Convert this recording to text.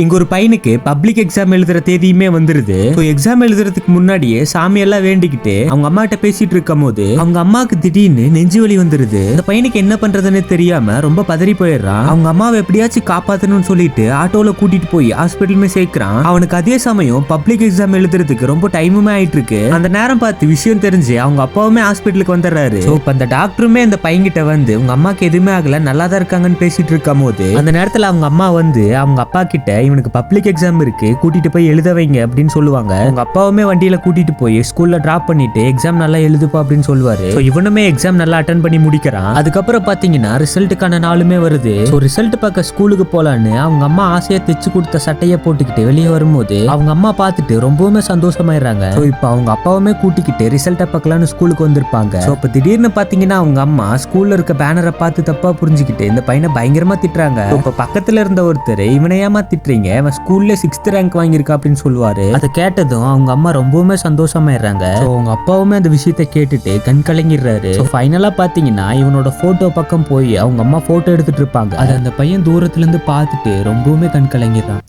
இங்க ஒரு பையனுக்கு பப்ளிக் எக்ஸாம் எழுதுற தேதியுமே வந்துருது. எக்ஸாம் எழுதுறதுக்கு முன்னாடியே சாமியெல்லாம் வேண்டிக்கிட்டு அவங்க அம்மாட்ட பேசிட்டு இருக்கும் போது அவங்க அம்மாவுக்கு திடீர்னு நெஞ்சு வலி வந்துருது. அந்த பையனுக்கு என்ன பண்றதுன்னு தெரியாம ரொம்ப பதறி போயிடுறான். அவங்க அம்மாவை எப்படியாச்சும் காப்பாத்தணும்னு சொல்லிட்டு ஆட்டோல கூட்டிட்டு போய் ஹாஸ்பிட்டலுமே சேர்க்கிறான். அவனுக்கு அதே சமயம் பப்ளிக் எக்ஸாம் எழுதுறதுக்கு ரொம்ப டைமுமே ஆயிட்டு இருக்கு. அந்த நேரம் பார்த்து விஷயம் தெரிஞ்சு அவங்க அப்பாவுமே ஹாஸ்பிட்டலுக்கு வந்துடுறாரு. அந்த டாக்டருமே அந்த பையன்கிட்ட வந்து உங்க அம்மாக்கு எதுவுமே ஆகல, நல்லா தான் இருக்காங்கன்னு பேசிட்டு இருக்கும் போது அந்த நேரத்துல அவங்க அம்மா வந்து அவங்க அப்பா கிட்ட இவனுக்கு பப்ளிக் எக்ஸாம் இருக்கு, கூட்டிட்டு போய் எழுத வைங்க அப்படின்னு சொல்லுவாங்க. அவங்க அப்பாவுமே வண்டியில கூட்டிட்டு போய் ஸ்கூல்ல டிராப் பண்ணிட்டு எக்ஸாம் நல்லா எழுதுப்பா அப்படின்னு சொல்லுவாரு. இவனுமே எக்ஸாம் நல்லா அட்டன் பண்ணி முடிக்கிறான். அதுக்கப்புறம் பாத்தீங்கன்னா ரிசல்ட்டுக்கான நாளுமே வருது. ரிசல்ட் பார்க்க ஸ்கூலுக்கு போலான்னு அவங்க அம்மா ஆசையா தைச்சு கொடுத்த சட்டையை போட்டுக்கிட்டு வெளியே வரும்போது அவங்க அம்மா பார்த்துட்டு ரொம்பவுமே சந்தோஷமாயிடுறாங்க. இப்ப அவங்க அப்பாவுமே கூட்டிக்கிட்டு ரிசல்ட்டை பார்க்கலான்னு ஸ்கூலுக்கு வந்திருப்பாங்க. இப்ப திடீர்னு பாத்தீங்கன்னா அவங்க அம்மா ஸ்கூல்ல இருக்க பேனரை பார்த்து தப்பா புரிஞ்சுக்கிட்டு இந்த பையனை பயங்கரமா திட்டுறாங்க. இப்ப பக்கத்துல இருந்த ஒருத்தர் இவனை ஏமா திட்டுறீங்க, ஸ்கூல்ல 6th ரேங்க் வாங்கியிருக்கா அப்படின்னு சொல்லுவாரு. அதை கேட்டதும் அவங்க அம்மா ரொம்பவுமே சந்தோஷமாயிடுறாங்க. அவங்க அப்பாவுமே அந்த விஷயத்தை கேட்டுட்டு கண் கலங்கிடுறாரு. ஃபைனலா பாத்தீங்கன்னா இவனோட போட்டோ பக்கம் போய் அவங்க அம்மா போட்டோ எடுத்துட்டு இருப்பாங்க. அதை அந்த பையன் தூரத்துல இருந்து பார்த்துட்டு ரொம்பவுமே கண் கலங்கிடுறான்.